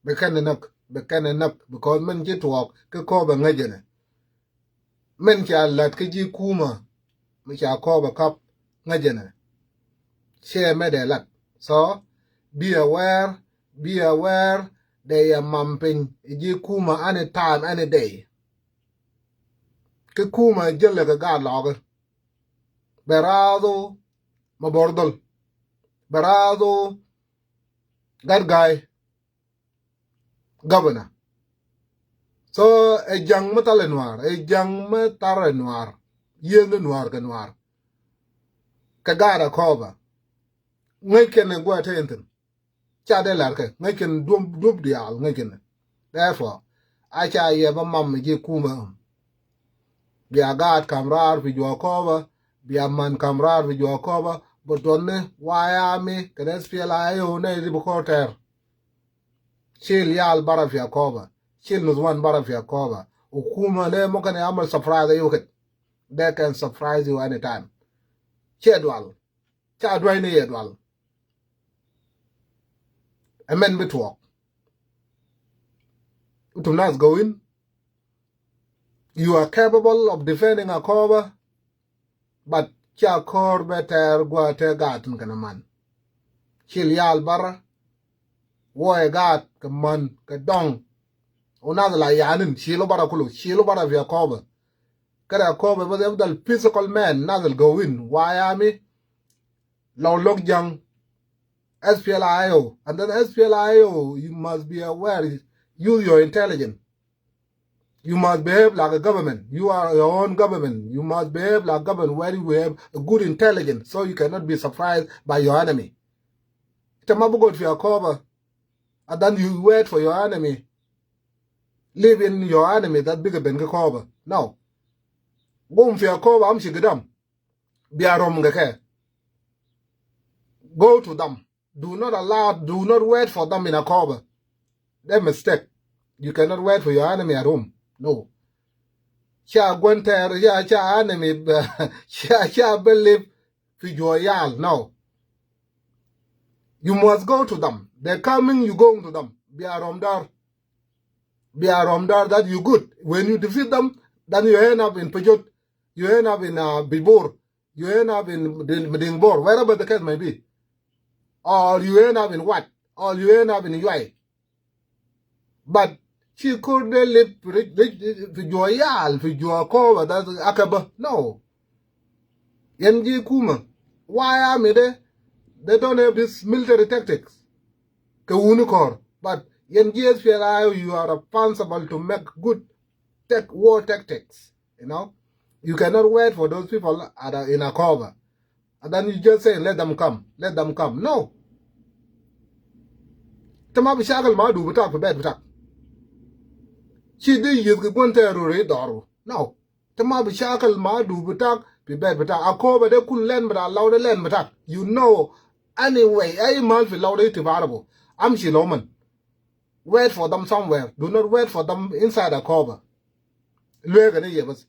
bekane nak because men ji tuok ke ko ba ngajene men cha lat ke ji kuma me cha ko ba kap ngajene share me de lat so be aware they are mamping ji kuma any time any day ke kuma jelle ga log berado mabordol berado that guy governor so a young metal noir a young metal noir yen noir ga noir ka gara cover ngay ken go atenten cha de lar ke ngay ken dum dial ngay ken therefore I cha ye ba mam ji kuma bi agat kamrar fi jo cover bi man kamrar fi jo cover but donne waya mi ken spela ayo ne reporter Chil yal bara fi cover Chil nuzwan bara fi cover ukuma le mo kan amal surprise you they can surprise you anytime chedwal cha dwai ne yedwal amen bitwalk utumnas go in you are capable of defending a cover but cha kor better go te gatun kana man Chil yal bara woe gat ka man ka dong unaz la yanin shilo bara kulu shilo bara fi cover kada cover but the physical man nazal go in why law log jang SPLIO and then SPLIO you must be aware you're intelligent you must behave like a government you are your own government you must behave like government where you have a good intelligence so you cannot be surprised by your enemy tamabu go to your cover and then you wait for your enemy live in your enemy that bigger than the cover no boom for your cover am shigidam biarom ngake go to them do not wait for them in a cover that mistake you cannot wait for your enemy at home no cha gwenter ya cha enemy cha believe for your yal no you must go to them they're coming you go to them biarom dar that you good when you defeat them then you end up in Pajot you end up in Bibor you end up in Medingbor wherever the case may be or you end up in what or you end up in UI but she could live for your yal for your cover that's akaba no yenji kuma why am they don't have this military tactics Kawunikor but yenji you are responsible to make good war tactics you cannot wait for those people in a cover and then you just say let them come no tama bishakal ma du butak for bed butak she did you going to daru no tama bishakal ma du butak be bed butak akoba they couldn't learn but allow the learn butak anyway I man feel loud to variable I'm shiloman wait for them somewhere do not wait for them inside a cover Luegane yebas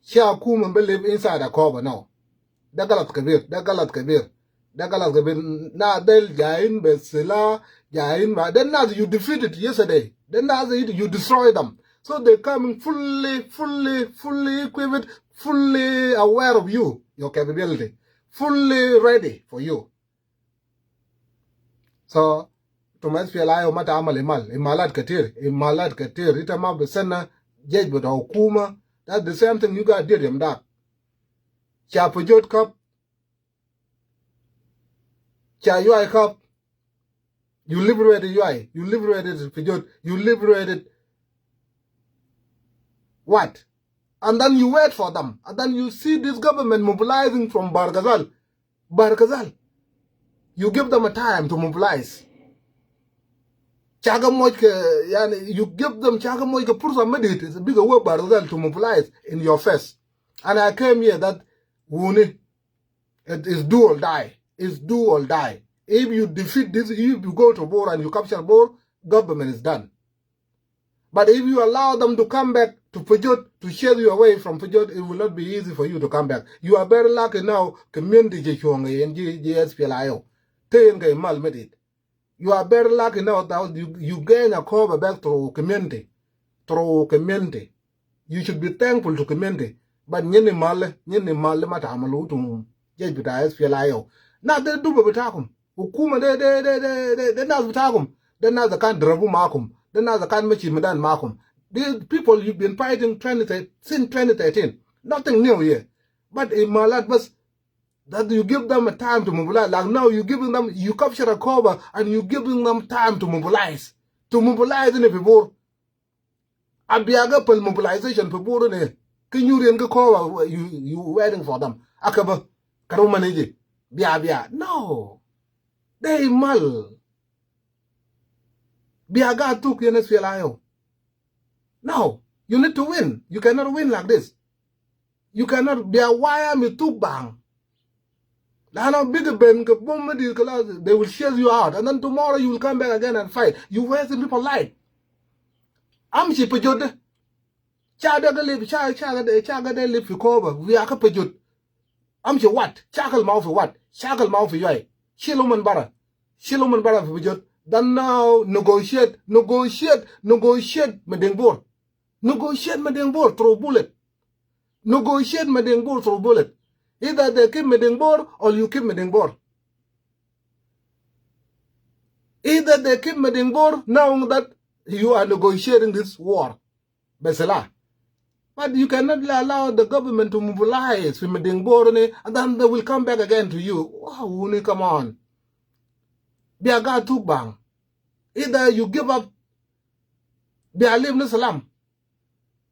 sha kuma believe inside a cover no dagalat kabir na del jain besila jain ma then as you defeated yesterday then as you destroy them so they coming fully equipped fully aware of your capability fully ready for you so to mas fiala mata amal imalat katir ita ma besana jej bada hukuma that's the same thing you got did him that cha Pajot cup cha UI cup you liberated UI you liberated Pajot you liberated what and then you wait for them and then you see this government mobilizing from Bargazal you give them a time to mobilize you give them it's a bigger work to mobilize in your face. And I came here that it is do or die. It's do or die. If you defeat this, if you go to Bor and you capture Bor, government is done. But if you allow them to come back to Pajot, to chase you away from Pajot, it will not be easy for you to come back. You are very lucky now, community and GSPLIO. Mal made it. You are very lucky now that you gain a cover back through community. Through community. You should be thankful to community. But nyini male mata amalu tu jej bita SPLIO. Na de duba bitakum. Hukuma de nas bitakum. De nas kan drabu makum. De nas kan mechi medan makum. These people you've been fighting since 2013. Nothing new here. But in Malat was that you give them a time to mobilize. Like now you capture a cover and you giving them time to mobilize. To mobilize in the people. Abiaga pel mobilization people ne. Can you ring cover you waiting for them? Akaba karumaneji. Bia. No. They mal. Biaga took NSPLIO. No. You need to win. You cannot win like this. You cannot be a wire me too bang. They will chase you out, and then tomorrow you will come back again and fight. You wasting people's life. I'm she pejod. Chaga de live for cover. We are pejod. I'm she what? Chakal mouth for what? Chakal mouth for you. Shiloman bara for pejod. Then now negotiate. Medingbor. Negotiate Medingbor throw bullet. Negotiate Medingbor throw bullet. Either they keep Medingbor or you keep Medingbor. Either they keep Medingbor now that you are negotiating this war. Besela. But you cannot allow the government to mobilize with Medingbor and then they will come back again to you. Wow, come on. Biaga too bang. Either you give up Bialim ni salam.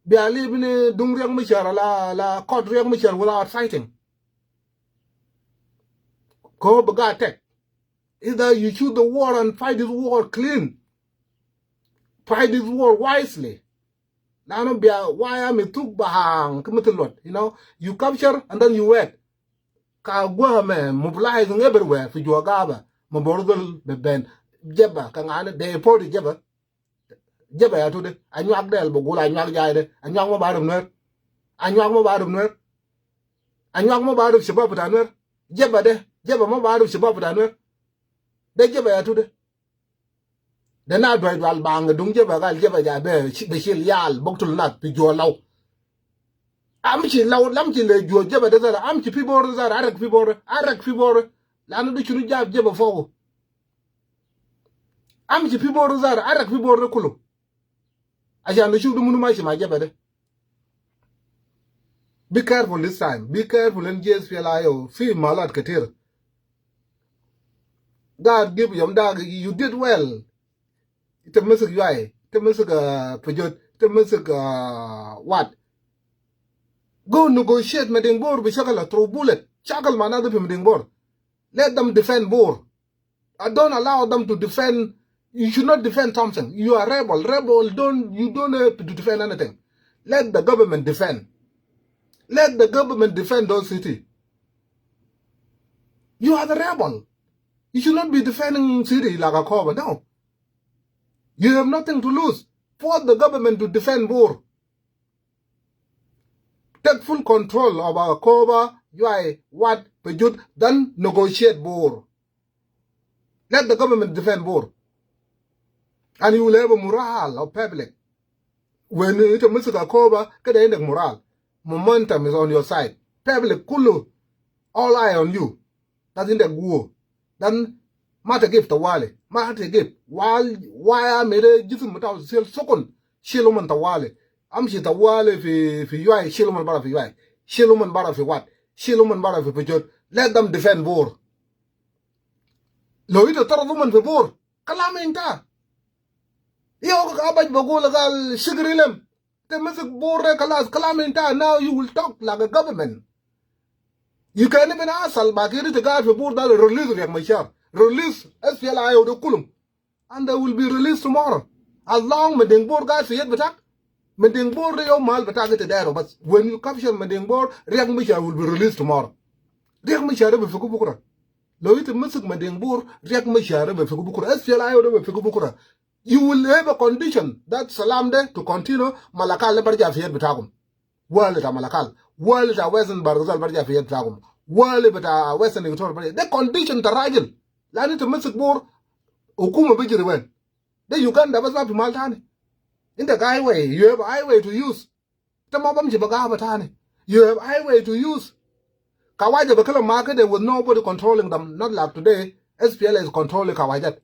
Bialim ni Dungriang Mishar la Kodriang Mishar without fighting. Go attack. Either you choose the war and fight this war clean. Fight this war wisely. Now be why am I took bahang lot? You capture and then you wait. Kagwame mobilizing everywhere for your gaba. Mabordal ben Jeba Kangana they reported Jeba. Jeba ya today. And you act there Bogula and Yak Jade and young about Ner. And young about Ner. And young about Shabbat Jeba de. Jeba mo baru Shabbat danwer. De jeba ya tude. De na doi wal bang dung jeba gal jeba ja be shil yal boktul nat pi jo law. Am ci law lam ci le jo jeba de zara am ci fi bor zara arak fi bor. La no du ci nu jab jeba fofu. Am ci fi bor zara arak fi bor kulu. Aja no ci du munu ma ci ma jeba de. Be careful this time. Be careful in GSPLIO. Fi malat katir. God give you dog, you did well. It's a music guy. It's a music pejot. It's a music what? Go negotiate Medingbor with Shakala throw bullet. Shakal manado to Medingbor. Let them defend Bor. I don't allow them to defend. You should not defend Thompson. You are rebel. You don't have to defend anything. Let the government defend. Let the government defend those cities. You are the rebel. You should not be defending city like akobo. No. You have nothing to lose. Force the government to defend Bor. Take full control of akobo. You are what pejut. Then negotiate Bor. Let the government defend Bor. And you will have a morale of public. When it's a music akobo, kada end morale. Momentum is on your side. Public kulu. All eye on you. That's in the go. Then mata give the wale. Mata give. Why made a jiffin without sale sokon. Shiluman tawale. Amshi tawale fi yuai. Shiluman bara fi yuai. Shiluman bara fi what? Shiluman bara fi pejot. Let them defend Bor. Lo ito tara woman fi Bor. Kalamin ta. Yo kabaj bagula gal shigrilem. The music Bor kalas kalamin ta. Now you will talk like a government. You can't even ask Al-Bakiri to guard for Bor that release Riek Machar. Release SPLIO the Kulum. And they will be released tomorrow. As long as Medingbor guys yet batak. Medingbor they all mal batak it there. But when you capture Medingbor, Riek Machar will be released tomorrow. Riek Machar will be Fukubukura. Loit music Medingbor, Riek Machar will be Fukubukura. SPLIO will be Fukubukura. You will have a condition that Salam de to continue Malakal Barja Fiat Batakum. World at Malakal. World at Western Barzal Barja Fiat Batakum. World at Western Equatorial Barja. The condition to Rajal. Lani to Messick Bor Okuma bijiri wen. The Uganda was not Maltani. In the highway, you have a highway to use. Tamabam Jibagabatani. You have a highway to use. Kawaja Bakala market, there was nobody controlling them. Not like today. SPL is controlling Kawajat.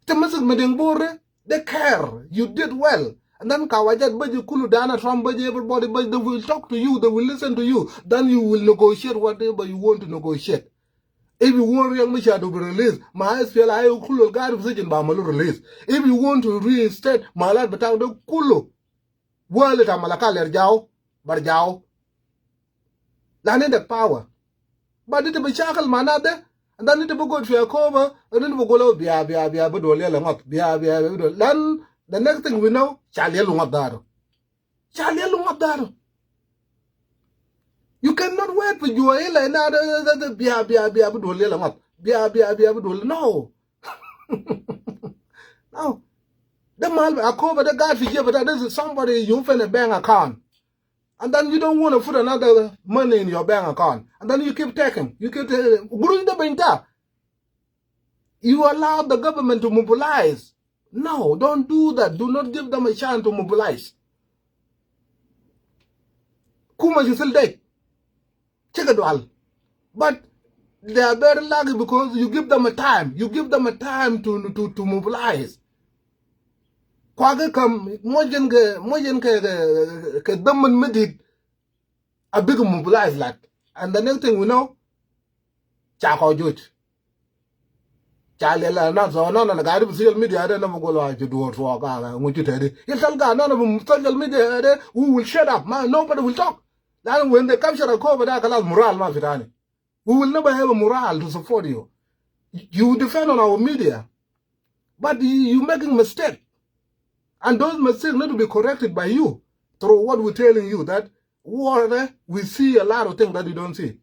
Tamasak Medingbore, they care. You did well. And then Kawajat Baji Kulu Dana Trump Baji, everybody, but they will talk to you, they will listen to you. Then you will negotiate whatever you want to negotiate. If you want young Misha to be released, my SPL I Kulu guard position by Malu release. If you want to reinstate Malat Batang Kulu, well, it Amalaka Jao, Barjao. Land the power. But it be shackle manade, and then it be good for a cover, and then we go bia, but bia, land. The next thing we know, Charlie Lungadaro. Charlie Lungadaro. You cannot wait for you and other bia, but no. No. The man, I cover the guy for you, but this is somebody you open a bank account. And then you don't want to put another money in your bank account. And then you keep taking. You keep taking. You allow the government to mobilize. No, don't do that. Do not give them a chance to mobilize. Kuma is still dead. Check it all. But they are very lucky because you give them a time. You give them a time to mobilize. Kwaga kam mojen ke daman medit a big mobilize like. And the next thing we know, Chako Juch. Chalela not so none of the guy of social media, I don't know go to do it for what you tell it. You tell God none of them social media who will shut up, man, nobody will talk. Then when they capture a cover that allows morale, Mafitani. We will never have a morale to support you. You defend on our media. But you're making mistake. And those mistakes need to be corrected by you through what we're telling you that we see a lot of things that you don't see.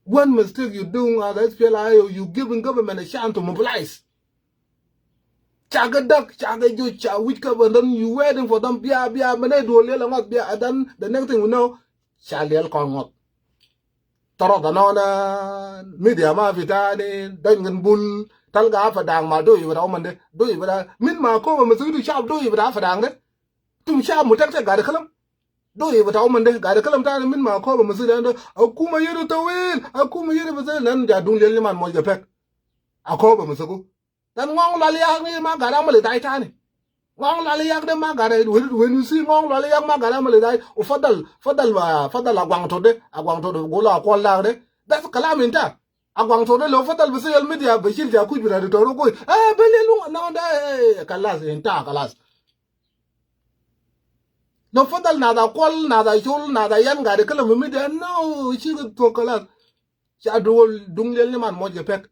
One mistake you're doing as SPLI, you're giving government a chance to mobilize. Chaga duck, chaga jucha, which cover, and then you waiting for them, and then the next thing we know, Charlie Congot. Torotanona, media mafitani, Dungan Bull, Talga Fadang, ma do you with Omande, do you with a min ma cover, Masudu shall do you with Afadang. Tum shall Mutaka Gadakalum. Do you with Omande, Gadakalum time, min ma cover, Masuda, Akuma Yuru to win, Akuma Yuru, and Jadun Liliman Mojapek. Akobo Musuku. Then Wong Laliang Magaramali Titani. Wong Laliang de Magara, when you see Wong Laliang Magaramali die, or Fadal Aguang to the Aguang to the Gola Qualade, that's Calamita. Aguang to the low Fadal social media, but she'll could be ready to go. Eh, Billy, no, Calas in Takalas. No Fadal nada qual, nada shul, nada young guy, the column media, no, she would talk a lot. Shadul Dungliman Mojapek.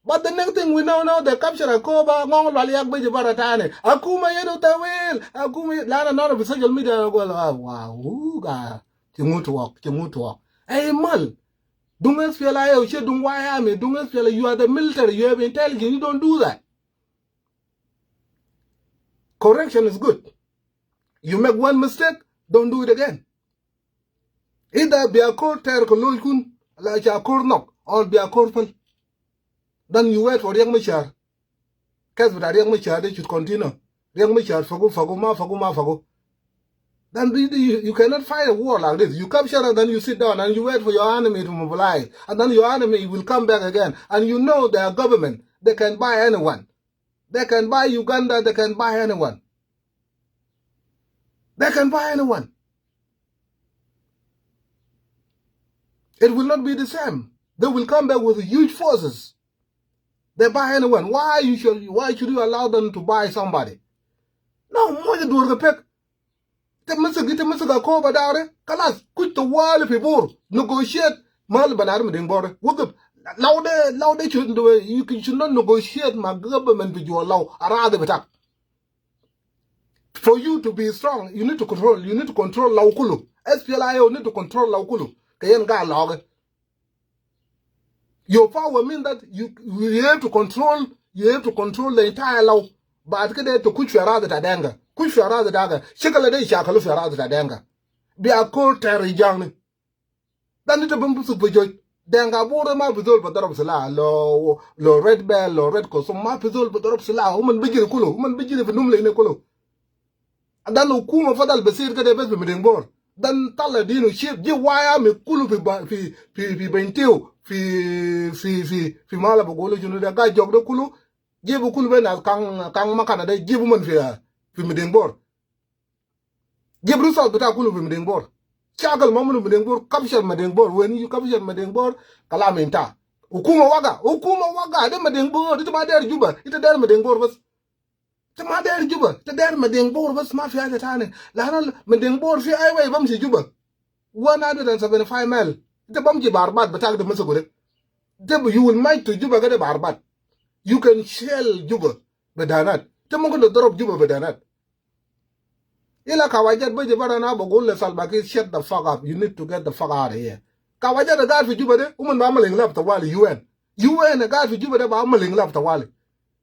But the next thing we know now, they capture a coba, Ngong Laliak Baji Baratane, Akuma Yedo Tawil, Akuma Lana, none of the social media. Well, wow, Chimutuak. Hey, Mal, Dungas feel I should do why I mean, Dungas feel you are the military, you have intelligence, you don't do that. Correction is good. You make one mistake, don't do it again. Either be a court terror, like a court knock, or be a corporal. Then you wait for young Machar. Because with a young Machar, they should continue. Young Machar, fago. Then you cannot fight a war like this. You capture and then you sit down and you wait for your enemy to mobilize. And then your enemy will come back again. And you know their government, they can buy anyone. They can buy Uganda, they can buy anyone. They can buy anyone. It will not be the same. They will come back with huge forces. They buy anyone. Why should you allow them to buy somebody? No, more than do the pick. The Mr. Cover Dare, Kalas, quit the wall people, negotiate, Malbanarm in border. Look up. Now they shouldn't do it. You should not negotiate my government with your law, rather attack. For you to be strong, you need to control Laukulu. SPLIO need to control Laukulu. Kayan log. Your power means that you have to control the entire law. But to kuch rather tadanga. Kuch rather daga. Shikala de shakalu rather tadanga. Be a cold terry young. Then it a bumble super joy. denga bore ma bizol badarab sila lo red bell lo red ko so ma bizol badarab sila man bijir kulo man bijir fi numle ne kulo dan hukuma fadal basir kade bes bi bor dan tala dinu shit ji waya me kulu fi benteo fi mala bogolo junu da ga jogdo kulu jibu kulu be na kan makana de jibu man fi bor jibu rusal bata kulu fi bor chagal mamunu bor capture bor when you capture bor kala menta hukuma waga de bor ita ma der juba ita der bor bas ma der juba ta der bor bas ma fi hada tane la bor fi ai wai bam shi juba 175 mile ita bam ji barbat bata da masa gure you will might to juba ga da barbat you can shell juba bedanat ta mun ko drop juba bedanat ila kawajat baje barana bogol salbaki shut the fuck up you need to get the fuck out of here kawajat da gar fi juba de umman ba maling lab tawali UN da gar fi juba de ba maling lab tawali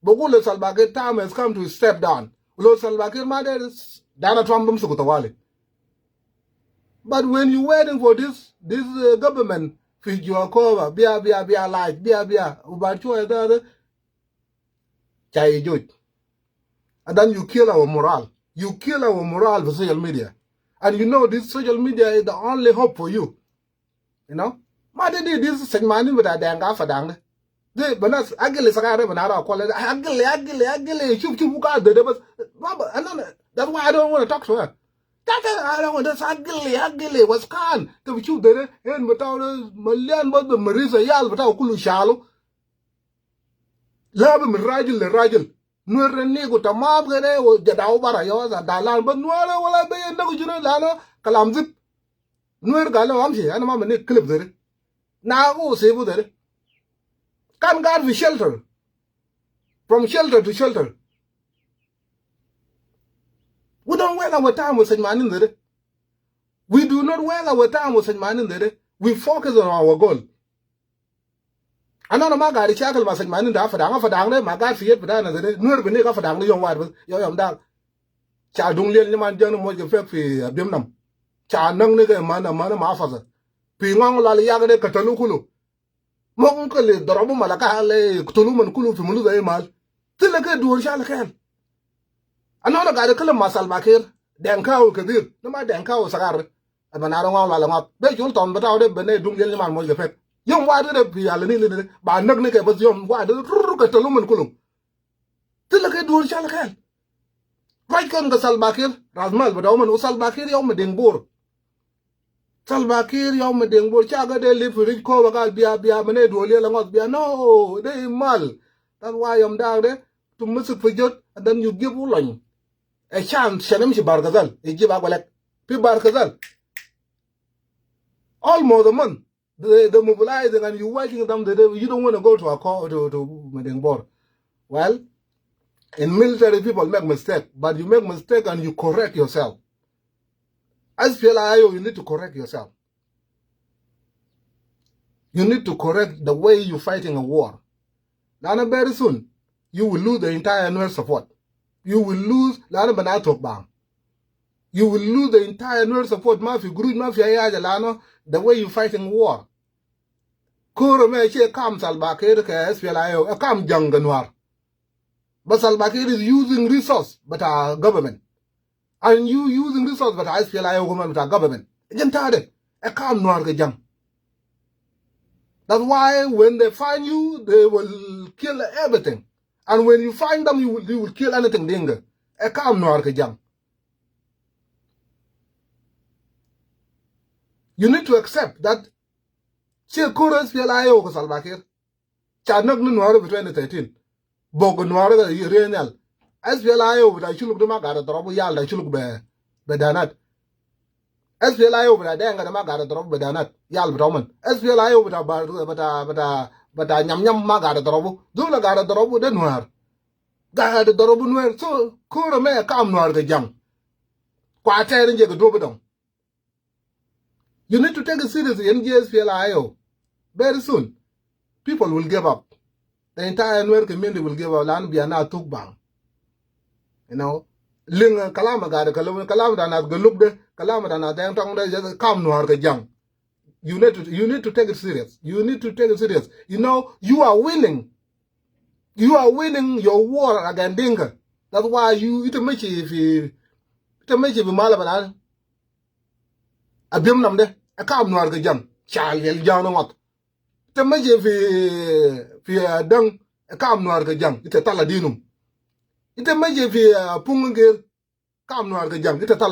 bogol salbaki time has come to step down lo salbaki ma de dana twambum su tawali but when you waiting for this government fi your cover bia like bia ubancho da chai joj and then you kill our morale. You kill our morale for social media. And you know this social media is the only hope for you. You know? Mother did this segment with a danga for dang. They banas agile sagare banara call it agile chup the bus. That's why I don't want to talk to her. That I don't want this agile was can to shoot the end without a million but the Marisa Yal without Kulu Shalo. Love him Rajil. Nuer nego tamam gane o jadaw bara yo za dalan ba nuer wala be ndagu juna lana kalam zip nuer galo amshi ana ma ne clip dere na go sebu dere kan gar fi shelter from shelter to shelter we don't waste our time with such man dere we do not waste our time with such man dere we focus on our goal anana ma gari chakal ma sajmanin da fadang ne ma gar fiyet fadana de nur bene ka fadang yo war yo yam da cha dung len man jang mo je fek fi abim nam cha nang ne ga ma fa sa pi ngong la ya ga de katalu kulu mo ko le dorobu malaka le tulu man kulu fi mulu da mal tilla ke dur sha al khair anana gari kala masal bakir den kawo kabir no ma den kawo sagar abana ro ngong la ngap be jul ton bataw de bene dung len man mo je fek yom wa de bi yalla ni le ba nak ne ke bas yom wa de ru ka telu man kulum tilla ke dur shal khal right kon ga sal bakir razmal ba daw man usal bakir yom den bor sal bakir yom den bor cha ga de li fi ko ba gal biya mane do le la ngot biya no de mal that why yom da de to musuk fi jot and then you give ulon a chance shanem shi bargazal e jiba golek fi bargazal almost a month. The mobilizing and you waiting them, you don't want to go to a call to Medingbor. Well, in military people make mistake, but you make mistake and you correct yourself. As PLIO, you need to correct yourself. You need to correct the way you're fighting a war. Now, very soon, you will lose the entire annual support. You will lose you will lose the entire annual support. The way you're fighting war. Kuro me che kam Salbakir ke SPLIO a kam janganwar. But Salbakir is using resource but our government. And you using resource but our SPLIO government but our government. Jantade a kam noir ke jang. That's why when they find you, they will kill everything. And when you find them, you will kill anything dinga. A kam noir ke jang. You need to accept that Che Kuras PLIO ko Salbakir. Chanak no Noir of 2013. Bogo Noir the Renal. SPLIO with I should look the Magara Drobo Yal, I should look be Danat. SPLIO with a dang at the Magara Drobo Bedanat, Yal Broman. SPLIO with a but a Yam Magara Drobo, Dula Gara Drobo de Noir. Gara the Drobo Noir, so Kura may come Noir the Jam. Quater and Jagodobodon. You need to take it seriously in GSPLIO. Very soon, people will give up. The entire Nuer community will give up. Land be now took bang. You know, Ling Kalama got a Kalam da not look de Kalama da not damn tongue just come Noir the young. You need to take it serious. You need to take it serious. You know, you are winning. You are winning your war against Dinka. That's why you it make if Malaban a bim namde a calm noir the jam. Child yell down on what. It make if dung a calm noir the jam. It's a taladinum. It make if Pungir calm noir the jam. It's a